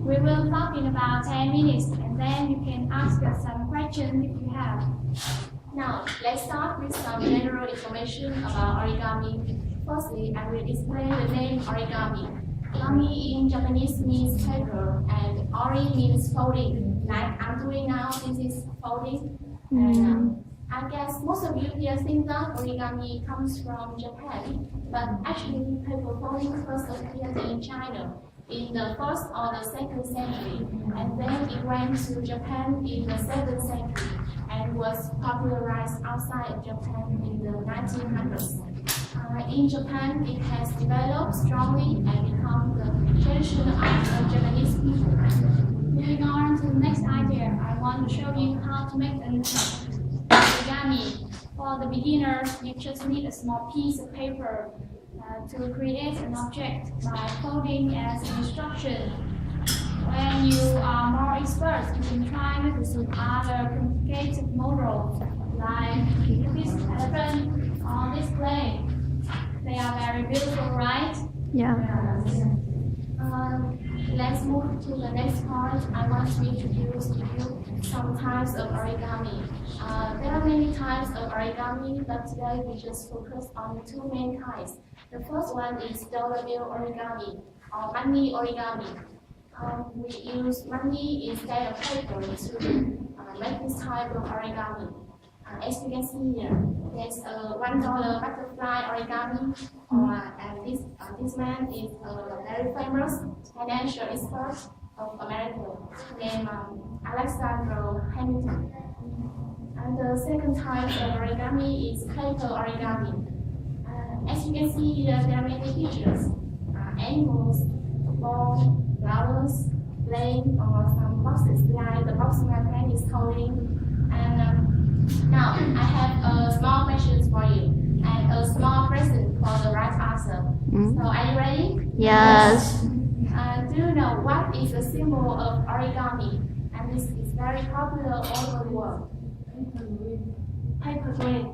We will talk in about 10 minutes and then you can ask us some questions if you have. Now, let's start with some general information about origami. Firstly, I will explain the name origami. Gami in Japanese means paper and ori means folding. Like I'm doing now, this is folding. And I guess most of you here think that origami comes from Japan, but actually paper folding first appeared in China in the 1st or the 2nd century, and then it went to Japan in the 7th century and was popularized outside of Japan in the 1900s. In Japan, it has developed strongly and become the traditional art of Japanese people. Moving on to the next idea, I want to show you how to make an origami. For the beginners, you just need a small piece of paper to create an object by folding as an instruction. When you are more expert, you can try with some other complicated models like this elephant or this plane. They are very beautiful, right? Yeah. Let's move to the next part. I want to introduce to you some types of origami. There are many types of origami, but today we just focus on 2 main kinds. The first one is dollar bill origami or money origami. We use money instead of paper to make this type of origami. As you can see here, there's a $1 butterfly origami, and this man is a very famous financial expert of America named Alexander Hamilton. And the second type of origami is paper origami. As you can see here, there are many features: animals, ball, flowers, plane, or some boxes like the box my friend is holding. And now I have a small question for you and a small present for the right answer. So are you ready? Yes. Do you know what is the symbol of origami? And this is very popular all over the world. Paper grain.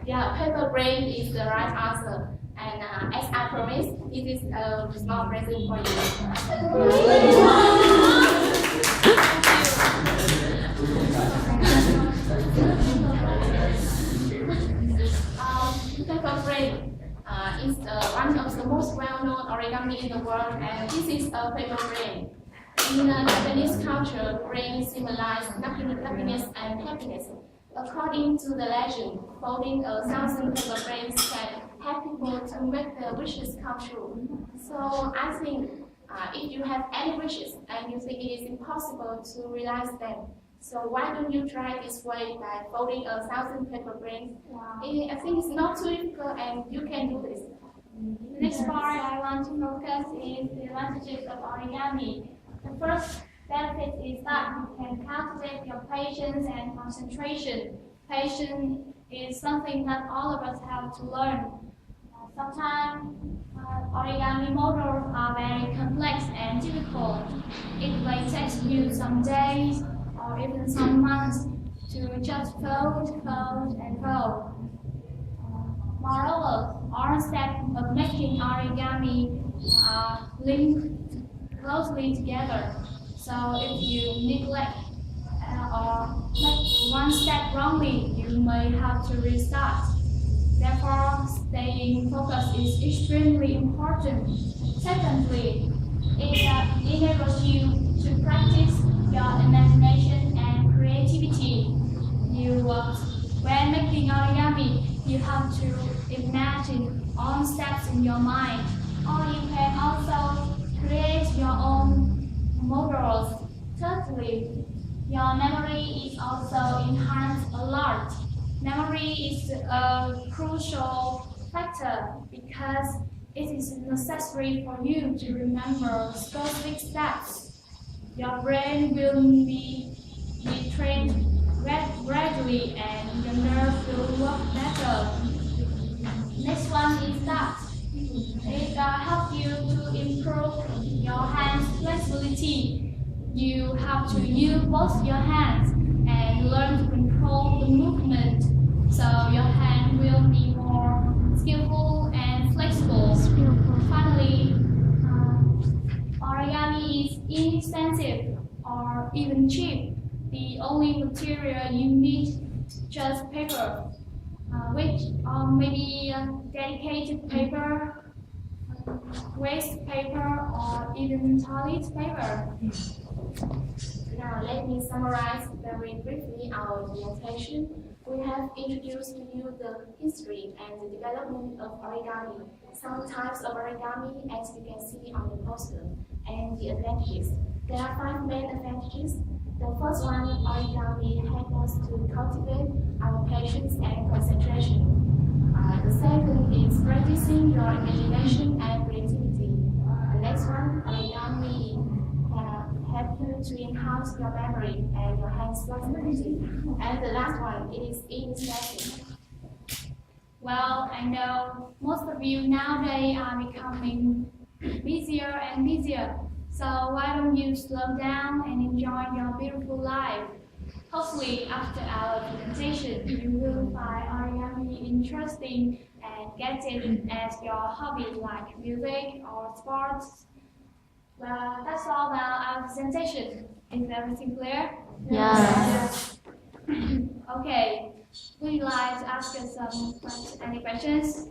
Yeah, paper grain is the right answer. And as I promised, it is a small present for you. Paper grain is one of the most well-known origami in the world, and this is a paper grain. In Japanese culture, grain symbolizes luckiness and happiness. According to the legend, folding 1,000 paper grains can help people to make their wishes come true. So I think if you have any wishes and you think it is impossible to realize them, so why don't you try this way by folding 1,000 paper grains? Wow. I think it's not too difficult and you can do this. The next part I want to focus is the advantages of origami. The first benefit is that you can cultivate your patience and concentration. Patience is something that all of us have to learn. Sometimes origami models are very complex and difficult. It may take you some days or even some months to just fold, and fold. Moreover, all steps of making origami are linked closely together. So if you neglect or make one step wrongly, you may have to restart. Therefore, staying focused is extremely important. Secondly, it enables you to practice your imagination and creativity. When making origami, you have to imagine all steps in your mind, or you can also create your own models. Thirdly, your memory is also enhanced a lot. Memory is a crucial factor because it is necessary for you to remember specific steps. Your brain will be trained gradually and your nerves will work better. Next one is that it helps you to improve your hands flexibility. You have to use both your hands and learn to control the movement, so your hand will be more skillful and flexible. Finally, inexpensive or even cheap. The only material you need just paper, which maybe dedicated paper, waste paper, or even toilet paper. Now let me summarize very briefly our presentation. We have introduced to you the history and the development of origami, some types of origami as you can see on the poster, and the advantages. There are 5 main advantages. The first one, origami helps us to cultivate our patience and concentration. The second is practicing your imagination and creativity. The next one, origami help you to enhance your memory and your hands flexibility. And the last one, it is inexpensive. Well, I know most of you nowadays are becoming busier and busier. So why don't you slow down and enjoy your beautiful life? Hopefully, after our presentation, you will find origami interesting and get it as your hobby like music or sports. Well, that's all about our presentation. Is everything clear? Yes. Okay. Would you like to ask us any questions?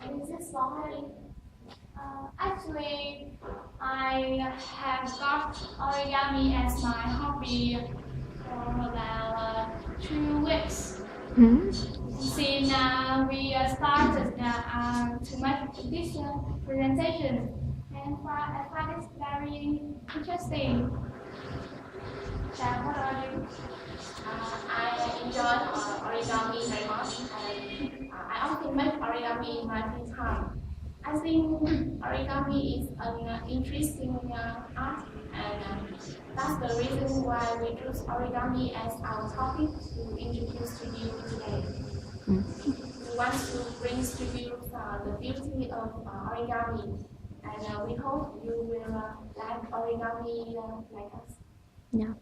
And is this long? Actually, I have got origami as my hobby for about 2 weeks. Since we started to make this presentation, and I find it very interesting. What are you? I enjoy origami very much, and I often make origami in my free time. I think origami is an interesting art, and that's the reason why we choose origami as our topic to introduce to you today. We want to bring to you the beauty of origami, and we hope you will like origami like us. Yeah.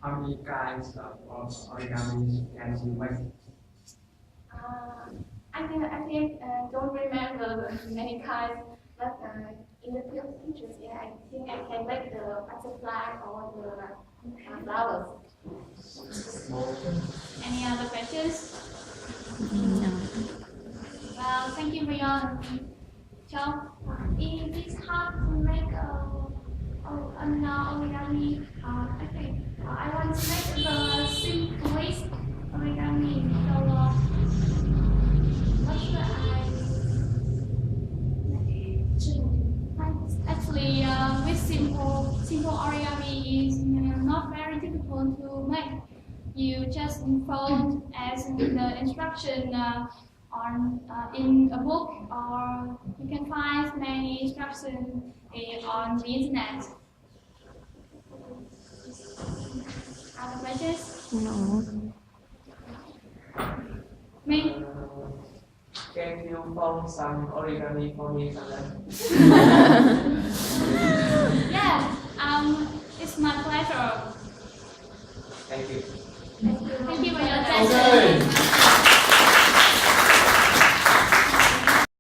How many kinds of origami can you make? I don't remember the many kinds, but in the pictures, yeah, I think I can make the butterfly or the flowers. Any other questions? No. Well, thank you for your job. It is hard to make an origami. Okay, I want to make the simplest origami. So, what should I? Actually, with simple origami is not very difficult to make. You just follow as the instruction in a book, or you can find many instructions on the internet. Other questions? No. Me? Can you fold some origami for me, Sandra?